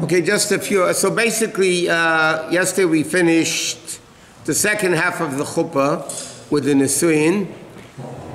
Okay, just a few. So basically, yesterday we finished the second half of the Chuppah with the Nisuin.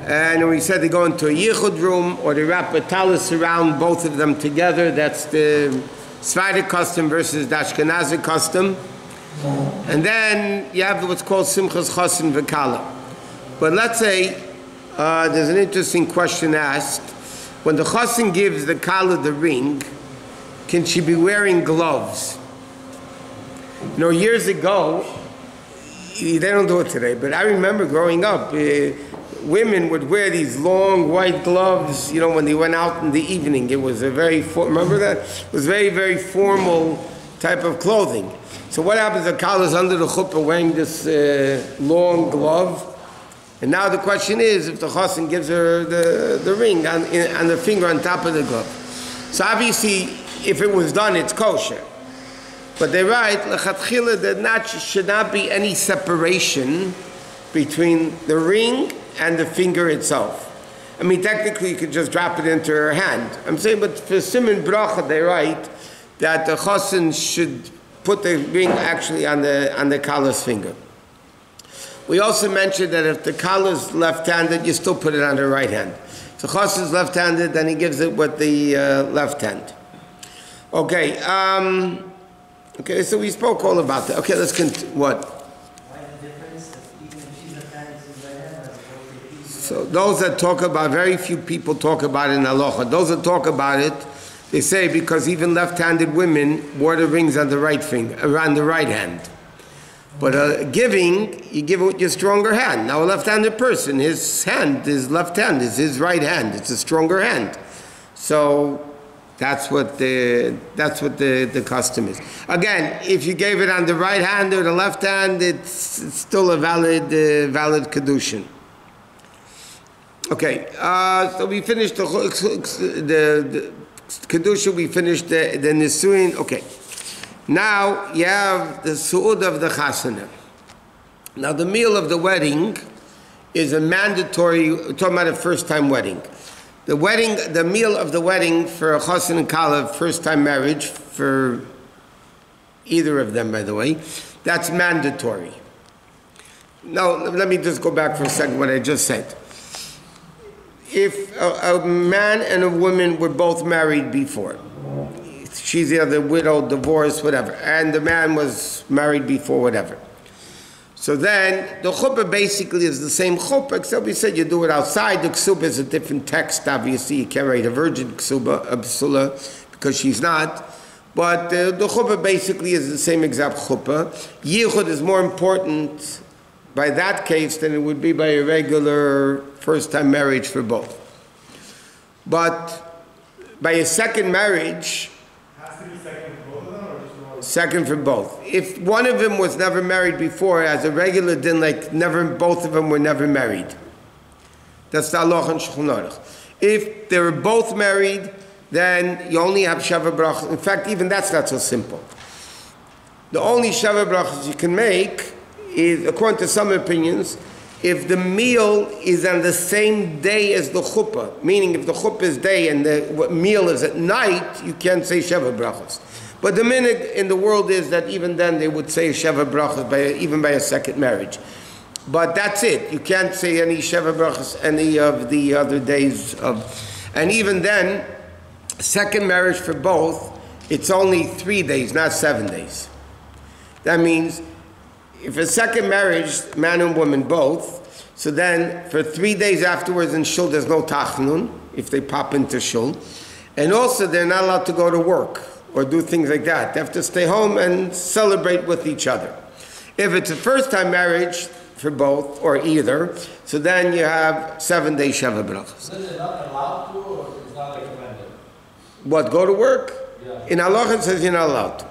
And we said they go into a yichud room or they wrap a talus around both of them together. That's the Sephardic custom versus the Ashkenazi custom. And then you have what's called Simchas Chosin V'Kala. But let's say there's an interesting question asked. When the Chosin gives the Kala the ring, can she be wearing gloves? You know, years ago, they don't do it today, but I remember growing up, women would wear these long white gloves, you know, when they went out in the evening. It was a very, remember that? It was very, very formal type of clothing. So what happens? The Kala is under the chuppah wearing this long glove. And now the question is, if the chosin gives her the ring on the finger on top of the glove. So obviously, if it was done, it's kosher. But they write, lechatchila, there should not be any separation between the ring and the finger itself. I mean, technically, you could just drop it into her hand. I'm saying, but for Siman Bracha, they write that the chosin should put the ring actually on the Kala's finger. We also mentioned that if the Kala is left-handed, you still put it on the right hand. If the chosin is left-handed, then he gives it with the left hand. Okay, okay, so we spoke all about that. Okay, let's continue. What? Why the difference even if she's left-handed, she's right-handed? So those that talk about, very few people talk about it in Halacha. Those that talk about it, they say because even left-handed women wore the rings on the right finger, around the right hand. But giving, you give it with your stronger hand. Now a left-handed person, his hand, his left hand is his right hand. It's a stronger hand. So that's what the custom is. Again, if you gave it on the right hand or the left hand, it's still a valid kedushin. Okay, so we finished the kedusha. We finished the nisuin. Okay, now you have the su'ud of the chasana. Now the meal of the wedding is a mandatory. We're talking about a first-time wedding. The meal of the wedding for a chosin and kala, first-time marriage, for either of them, by the way, that's mandatory. Now, let me just go back for a second what I just said. If a man and a woman were both married before, she's either widowed, divorced, whatever, and the man was married before, whatever. So then, the chuppah basically is the same chuppah, except we said you do it outside. The ksuba is a different text, obviously. You can't write a virgin ksuba, a psula, because she's not. But the chuppah basically is the same exact chuppah. Yichud is more important by that case than it would be by a regular first-time marriage for both. But by a second marriage, has to be second for both of them, or just one? second for both. If one of them was never married before, as a regular din, like both of them were never married. That's the halacha in Shulchan Aruch. If they were both married, then you only have sheva brachas. In fact, even that's not so simple. The only sheva brachas you can make is, according to some opinions, if the meal is on the same day as the chuppah, meaning if the chuppah is day and the meal is at night, you can't say sheva brachas. But the minhag in the world is that even then they would say sheva brachas even by a second marriage. But that's it. You can't say any sheva brachas any of the other days of. And even then, second marriage for both, it's only 3 days, not 7 days. That means if a second marriage, man and woman both, so then for 3 days afterwards in shul there's no tachnun if they pop into shul, and also they're not allowed to go to work or do things like that. They have to stay home and celebrate with each other. If it's a first-time marriage for both or either, so then you have 7 day sheva brachas. Is it not allowed to, or it's not recommended? What, go to work? Yeah. In halacha it says you're not allowed to.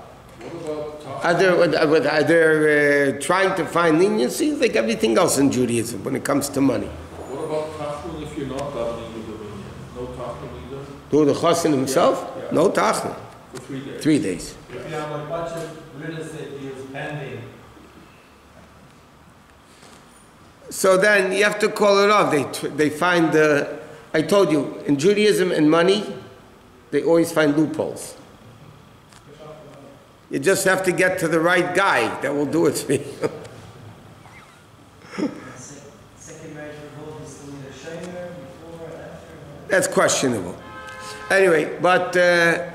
Are they trying to find leniency like everything else in Judaism when it comes to money? What about tachnun if you're not davening with the minyan? No tachnun either? Do the chosin himself? Yeah. No tachnun. For 3 days. 3 days. If you have a bunch of real estate deals pending, So then you have to call it off. They find I told you, in Judaism and money, they always find loopholes. You just have to get to the right guy that will do it for you. Second marriage for both is still either shomer, before, or after? That's questionable. Anyway, but the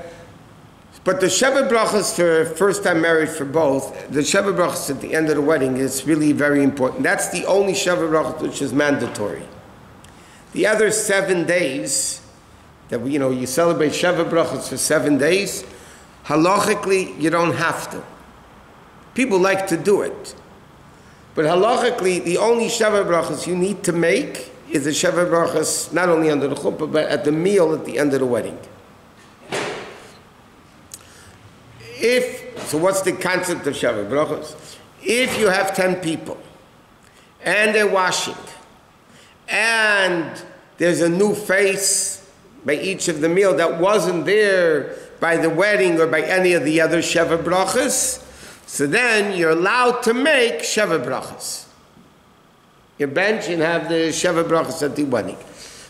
Sheva Brachas for first time married for both, the Sheva Brachas at the end of the wedding is really very important. That's the only Sheva Brachas which is mandatory. The other 7 days that you celebrate Sheva Brachas for 7 days, halachically you don't have to. People like to do it. But halachically, the only Sheva Brachas you need to make is the Sheva Brachas, not only under the Chuppah, but at the meal at the end of the wedding. So what's the concept of Sheva Brachas? If you have 10 people, and they're washing, and there's a new face by each of the meal that wasn't there by the wedding or by any of the other Sheva Brachas, so then you're allowed to make Sheva Brachas. You bench and have the Sheva Brachas at the wedding.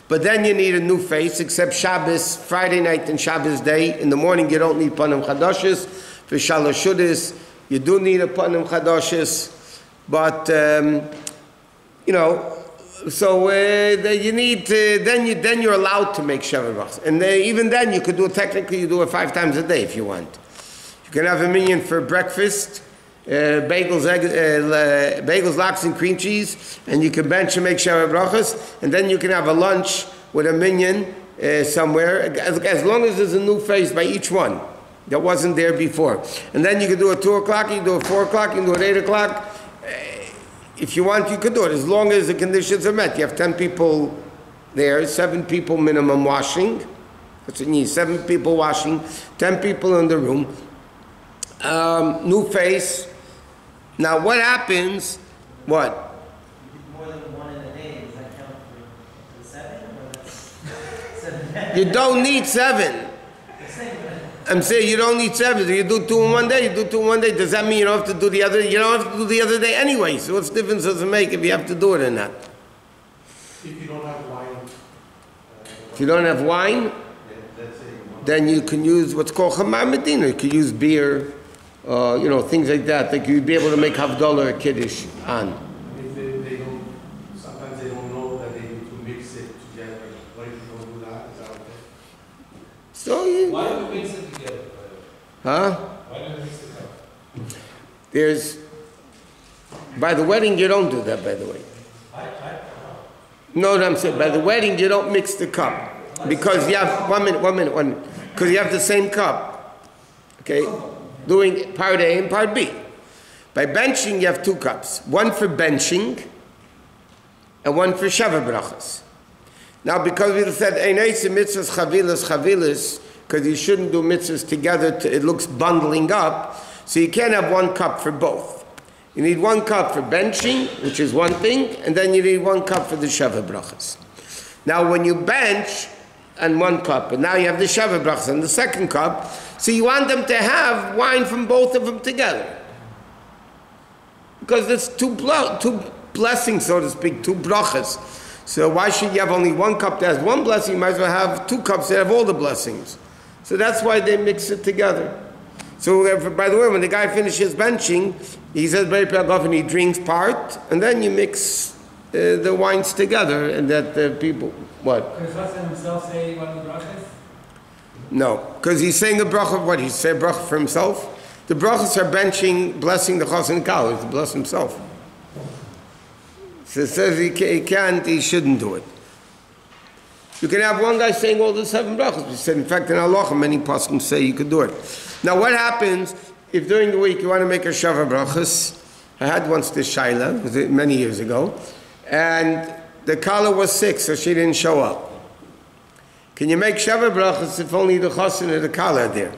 But then you need a new face, except Shabbos, Friday night and Shabbos day. In the morning you don't need Panim Chadoshes. For Shalosh Shudas, you do need a Panim Chadoshes. But, so you need to, then you're allowed to make Sheva Brachas. And even then you could do it, technically you do it 5 times a day if you want. You can have a minyan for breakfast, bagels, lox, and cream cheese, and you can bench and make Sheva Brachas, and then you can have a lunch with a minyan somewhere, as long as there's a new face by each one that wasn't there before. And then you can do it 2 o'clock, you can do it 4 o'clock, you can do it 8 o'clock. If you want, you could do it, as long as the conditions are met. You have 10 people there, 7 people minimum washing. That's what you need, 7 people washing, 10 people in the room. New face. Now what happens, what? More than one in a day, does that count for 7? Or that's 7? You don't need 7. I'm saying you don't need 7. If you do 2 in one day, you do 2 in one day. Does that mean you don't have to do the other? You don't have to do the other day anyway. So what's the difference does it make if you have to do it or not? If you don't have wine. If you don't have wine, then you can use what's called Chamar Medina. You can use beer, things like that. Like you'd be able to make Havdalah or Kiddush on. If they don't, sometimes they don't know that they need to mix it together. What if you don't do that? Is that okay? So Why do we mix it together? huh? Why do we mix it up? By the wedding you don't do that, by the way. No, I'm saying by the wedding you don't mix the cup. Because you have, one minute, because you have the same cup. Okay? Doing part A and part B. By benching you have 2 cups. One for benching and one for Sheva Brachas. Now because we said, Einayse mitzvahs chavilas, because you shouldn't do mitzvahs together, it looks bundling up, so you can't have 1 cup for both. You need 1 cup for benching, which is one thing, and then you need 1 cup for the Sheva Brachas. Now when you bench, and 1 cup, and now you have the Sheva Brachas and the 2nd cup, so you want them to have wine from both of them together. Because it's two blessings, so to speak, 2 brachas. So why should you have only 1 cup that has 1 blessing? You might as well have 2 cups that have all the blessings. So that's why they mix it together. So by the way, when the guy finishes benching, he says, and he drinks part, and then you mix the wines together, and that the people, what? Does Hassan himself say one of the brachas? No, because he's saying a bracha, what, he said bracha for himself? The brachas are benching, blessing the chas and kal, to bless himself. So it says he can't, he shouldn't do it. You can have one guy saying all the 7 brachas. We said, in fact, in halacha, many poskim say you could do it. Now what happens if during the week you want to make a Sheva Brachas? I had once this shaila, many years ago, and the kala was sick, so she didn't show up. Can you make Sheva Brachas if only the chosin or the kala are there?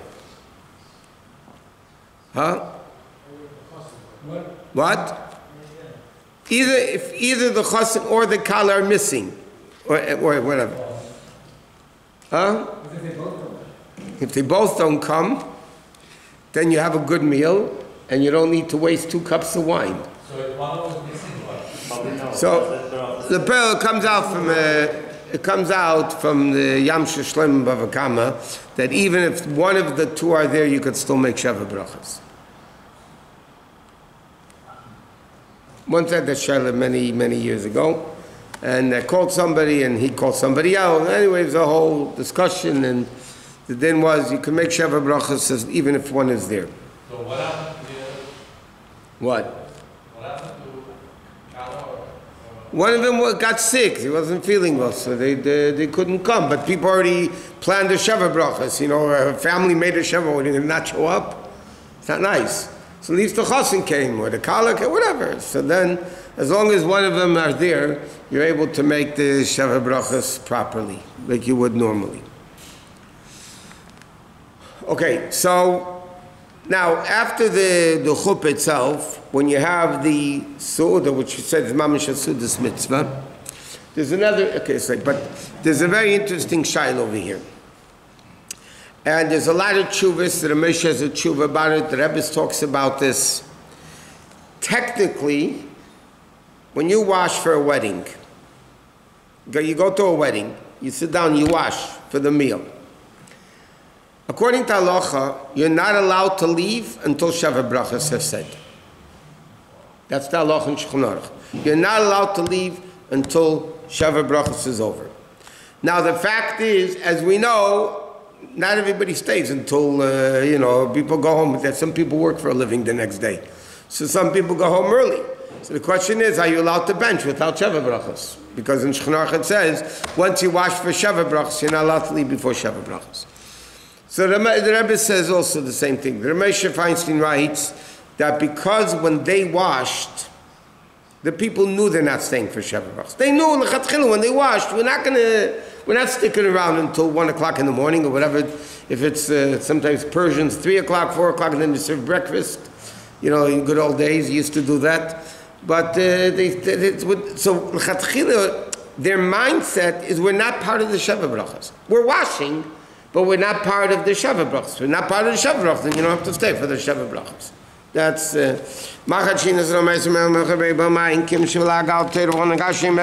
Huh? What? Either the chosin or the kala are missing, or whatever. Huh? If they both don't come, then you have a good meal, and you don't need to waste 2 cups of wine. So if one was missing, what? So the pearl comes out from it comes out from the Yam Sheshlem Bava Kama that even if one of the two are there, you could still make Sheva Brachas. Once I had that Shaila many years ago, and I called somebody and he called somebody else. Anyway, it was a whole discussion, and the din was you can make Sheva Brachas even if one is there. So what happened to What? what happened to Kala? One of them got sick. He wasn't feeling well, so they couldn't come. But people already planned a Sheva Brachas. You know, a family made a Sheva. When they did not show up, it's not nice. So at least the Chosin came, or the Kala came, whatever. So then, as long as one of them are there, you're able to make the Sheva Brachas properly, like you would normally. Okay, so now after the chuppah itself, when you have the Su'udah, which says Mamash Su'udas Mitzvah, there's another, okay, it's like, but there's a very interesting shaila over here. And there's a lot of tshuvas, the Ramesh has a tshuva about it, the Rebbe talks about this. Technically, when you wash for a wedding, you go to a wedding, you sit down, you wash for the meal. According to Halacha, you're not allowed to leave until Sheva Brachas have said. That's the Halacha in Shulchan Aruch. You're not allowed to leave until Sheva Brachas is over. Now the fact is, as we know, not everybody stays until, people go home. That some people work for a living the next day. So some people go home early. So the question is, are you allowed to bench without Sheva Brachas? Because in Shulchan Aruch it says, once you wash for Sheva Brachas, you're not allowed to leave before Sheva Brachas. So the Rebbe says also the same thing. The Ramesh Feinstein writes that because when they washed, the people knew they're not staying for Sheva Brachas. They knew when they washed, we're not sticking around until 1 o'clock in the morning or whatever. If it's sometimes Persians, 3 o'clock, 4 o'clock, and then they serve breakfast. You know, in good old days, you used to do that. But so their mindset is we're not part of the Sheva Brachas. We're washing, but we're not part of the Sheva Brachas. We're not part of the Sheva Brachas, then you don't have to stay for the Sheva Brachas. That's Machat Shinas Ramais Mel Mechaber Bama in Kim Shivala Gal Teru on Gashim